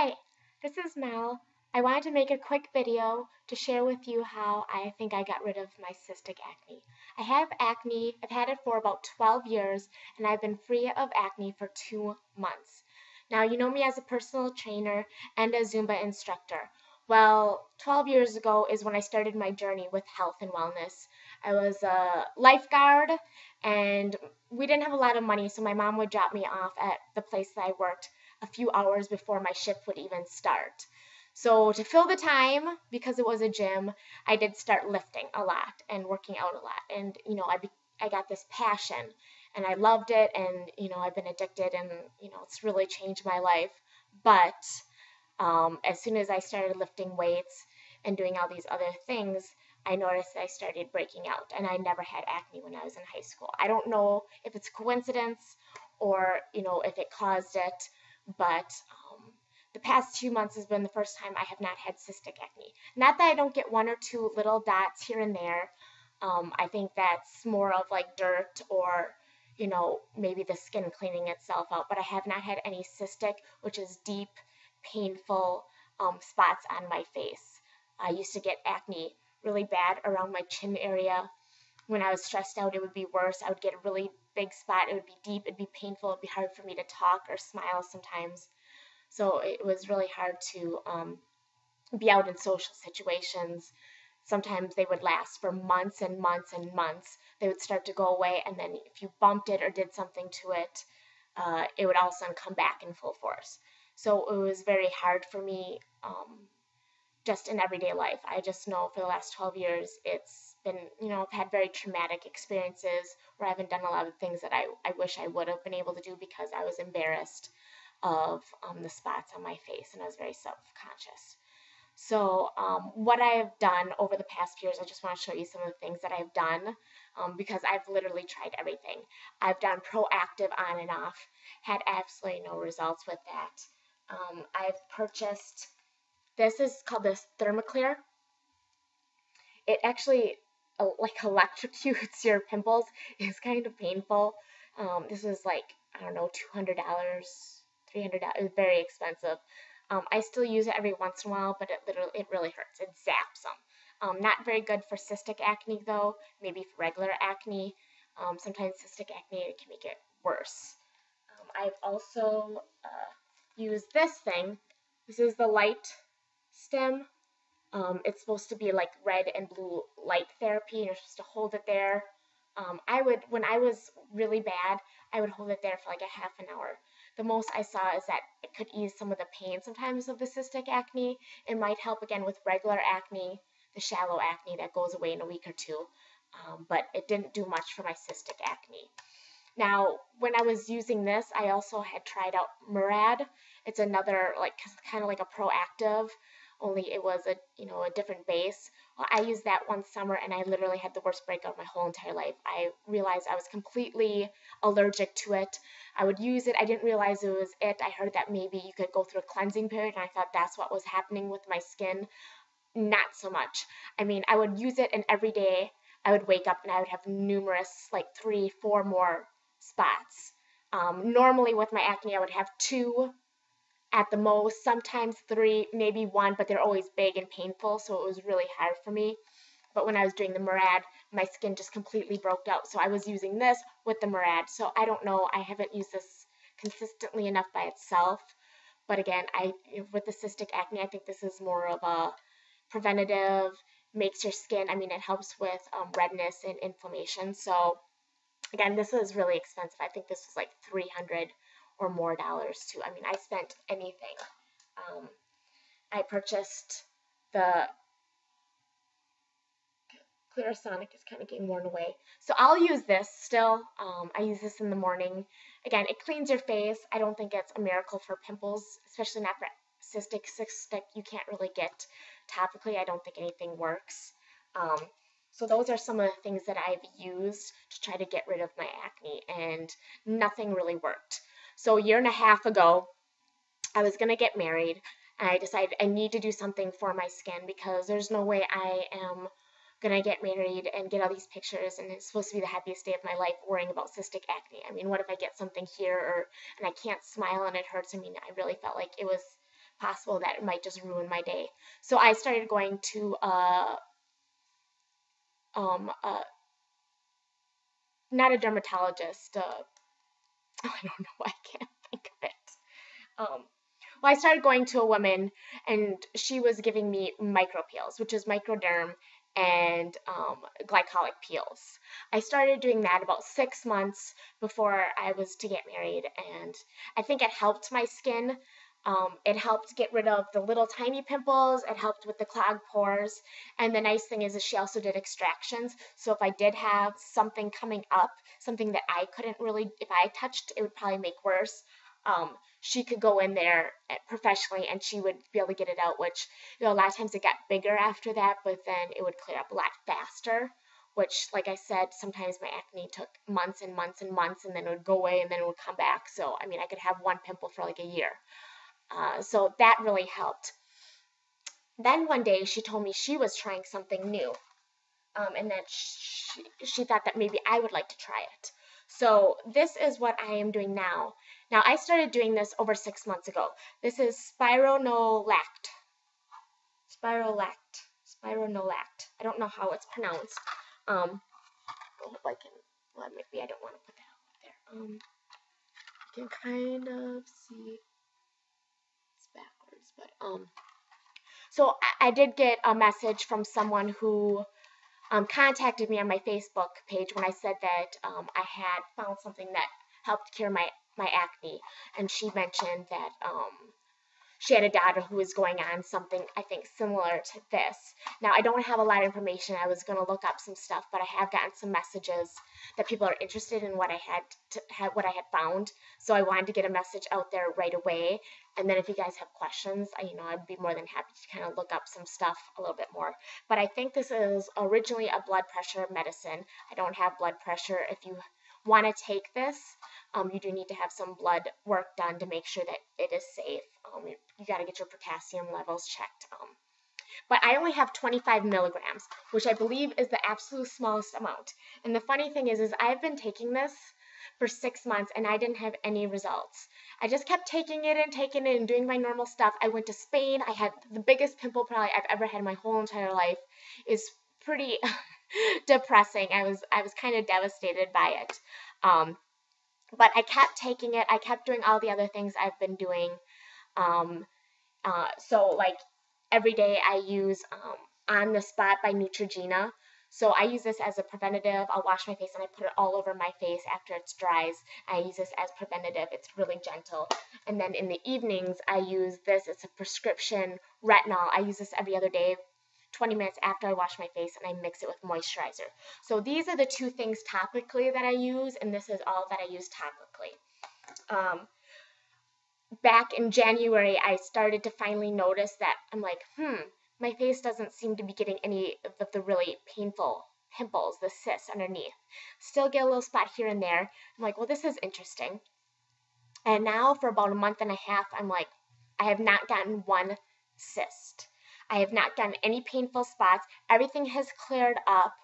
Hi, this is Mel. I wanted to make a quick video to share with you how I think I got rid of my cystic acne. I have acne, I've had it for about 12 years, and I've been free of acne for 2 months. Now, you know me as a personal trainer and a Zumba instructor. Well, 12 years ago is when I started my journey with health and wellness. I was a lifeguard, and we didn't have a lot of money, so my mom would drop me off at the place that I worked a few hours before my shift would even start. So to fill the time, because it was a gym, I did start lifting a lot and working out a lot. And, I got this passion and I loved it, and, I've been addicted, and, it's really changed my life. But as soon as I started lifting weights and doing all these other things, I noticed I started breaking out, and I never had acne when I was in high school. I don't know if it's a coincidence or, if it caused it, but the past 2 months has been the first time I have not had cystic acne. Not that I don't get one or two little dots here and there. I think that's more of like dirt or, maybe the skin cleaning itself out, but I have not had any cystic, which is deep, painful spots on my face. I used to get acne really bad around my chin area. When I was stressed out, it would be worse. I would get a really big spot. It would be deep. It'd be painful. It'd be hard for me to talk or smile sometimes. So it was really hard to be out in social situations. Sometimes they would last for months and months and months. They would start to go away, and then if you bumped it or did something to it, it would all of a sudden come back in full force. So it was very hard for me just in everyday life. I just know for the last 12 years, it's been, I've had very traumatic experiences where I haven't done a lot of things that I wish I would have been able to do because I was embarrassed of the spots on my face, and I was very self-conscious. So what I have done over the past few years, I just want to show you some of the things that I've done because I've literally tried everything. I've done proactive on and off, had absolutely no results with that. I've purchased, this is called this Thermaclear. It actually like electrocutes your pimples. It's kind of painful. This was like, I don't know, $200, $300. It was very expensive. I still use it every once in a while, but it really hurts. It zaps them. Not very good for cystic acne though. Maybe for regular acne. Sometimes cystic acne can make it worse. I've also used this thing. This is the light stem. It's supposed to be like red and blue light therapy, and you're supposed to hold it there. When I was really bad, I would hold it there for like a half an hour. The most I saw is that it could ease some of the pain sometimes of the cystic acne. It might help again with regular acne, the shallow acne that goes away in a week or two, but it didn't do much for my cystic acne. Now, when I was using this, I also had tried out Murad. It's another kind of like a proactive, only it was a different base. Well, I used that one summer, and I literally had the worst breakout of my whole entire life. I realized I was completely allergic to it. I would use it. I didn't realize it was it. I heard that maybe you could go through a cleansing period, and I thought that's what was happening with my skin. Not so much. I mean, I would use it, and every day I would wake up and I would have numerous, like 3, 4 more spots. Normally with my acne, I would have 2 at the most, sometimes 3, maybe 1, but they're always big and painful, so it was really hard for me. But when I was doing the Murad, my skin just completely broke out. So I was using this with the Murad. So I don't know, I haven't used this consistently enough by itself. But again, with the cystic acne, I think this is more of a preventative, makes your skin, it helps with redness and inflammation. So again, this is really expensive. I think this was like $300 or more too. I spent anything. I purchased the Clarisonic is kind of getting worn away. So I'll use this still. I use this in the morning. Again, it cleans your face. I don't think it's a miracle for pimples, especially not for cystic. Cystic you can't really get topically. I don't think anything works. So those are some of the things that I've used to try to get rid of my acne, and nothing really worked. So a year and a half ago, I was going to get married, and I decided I need to do something for my skin because there's no way I am going to get married and get all these pictures, and it's supposed to be the happiest day of my life worrying about cystic acne. What if I get something here and I can't smile and it hurts? I really felt like it was possible that it might just ruin my day. So I started going to not a dermatologist. I don't know. I can't think of it. Well, I started going to a woman, and she was giving me micro peels, which is microderm and glycolic peels. I started doing that about 6 months before I was to get married, and I think it helped my skin. It helped get rid of the little tiny pimples. It helped with the clogged pores. And the nice thing is she also did extractions. So if I did have something coming up, something that I couldn't really, if I touched, it would probably make worse. She could go in there professionally and she would be able to get it out, which, a lot of times it got bigger after that, but then it would clear up a lot faster, which, like I said, sometimes my acne took months and months and months, and then it would go away and then it would come back. So, I mean, I could have one pimple for like a year. So that really helped. Then one day she told me she was trying something new, and that she thought that maybe I would like to try it. So this is what I am doing now. Now, I started doing this over 6 months ago. This is Spironolactone. Spironolactone. I don't know how it's pronounced. I hope I can, well, maybe I don't want to put that up there. You can kind of see it's backwards, but so I did get a message from someone who contacted me on my Facebook page when I said that I had found something that helped cure my acne, and she mentioned that she had a daughter who was going on something, I think, similar to this. Now, I don't have a lot of information. I was going to look up some stuff, but I have gotten some messages that people are interested in what I had found. So I wanted to get a message out there right away. And then if you guys have questions, I'd be more than happy to kind of look up some stuff a little bit more. But I think this is originally a blood pressure medicine. I don't have blood pressure. If you want to take this, you do need to have some blood work done to make sure that it is safe. You got to get your potassium levels checked. But I only have 25 milligrams, which I believe is the absolute smallest amount. And the funny thing is I've been taking this for 6 months and I didn't have any results. I just kept taking it and doing my normal stuff. I went to Spain. I had the biggest pimple probably I've ever had in my whole entire life. It's pretty depressing. I was kind of devastated by it. But I kept taking it. I kept doing all the other things I've been doing. So like every day I use On the Spot by Neutrogena. So I use this as a preventative. I'll wash my face and I put it all over my face after it dries. I use this as preventative. It's really gentle. And then in the evenings, I use this. It's a prescription retinol. I use this every other day, 20 minutes after I wash my face, and I mix it with moisturizer. So these are the two things topically that I use, and this is all that I use topically. Back in January, I started to finally notice that I'm like, my face doesn't seem to be getting any of the really painful pimples, the cysts underneath. Still get a little spot here and there. I'm like, well, this is interesting. And now for about a month and a half, I'm like, I have not gotten one cyst. I have not gotten any painful spots. Everything has cleared up.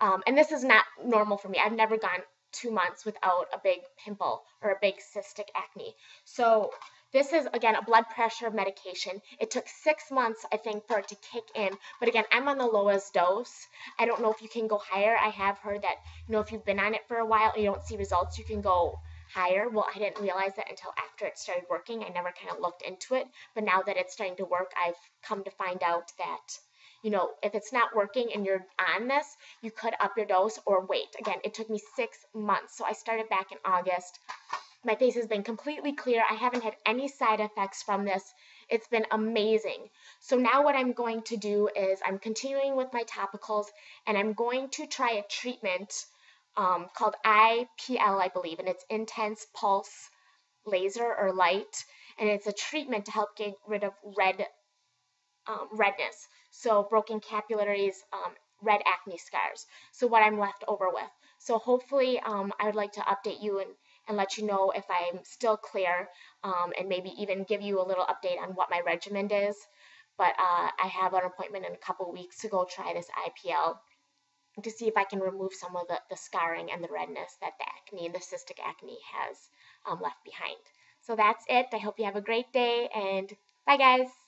And this is not normal for me. I've never gone 2 months without a big pimple or a big cystic acne. So this is, again, a blood pressure medication. It took 6 months, I think, for it to kick in. But again, I'm on the lowest dose. I don't know if you can go higher. I have heard that, if you've been on it for a while and you don't see results, you can go higher. Well, I didn't realize that until after it started working. I never kind of looked into it. But now that it's starting to work, I've come to find out that, if it's not working and you're on this, you could up your dose or wait. Again, it took me 6 months. So I started back in August. My face has been completely clear. I haven't had any side effects from this. It's been amazing. So now what I'm going to do is I'm continuing with my topicals, and I'm going to try a treatment called IPL, I believe, and it's Intense Pulse Laser or Light, and it's a treatment to help get rid of redness. So broken capillaries, red acne scars. So what I'm left over with. So hopefully I would like to update you and let you know if I'm still clear, and maybe even give you a little update on what my regimen is. But I have an appointment in a couple weeks to go try this IPL to see if I can remove some of the scarring and the redness that the cystic acne has left behind. So that's it. I hope you have a great day, and Bye guys!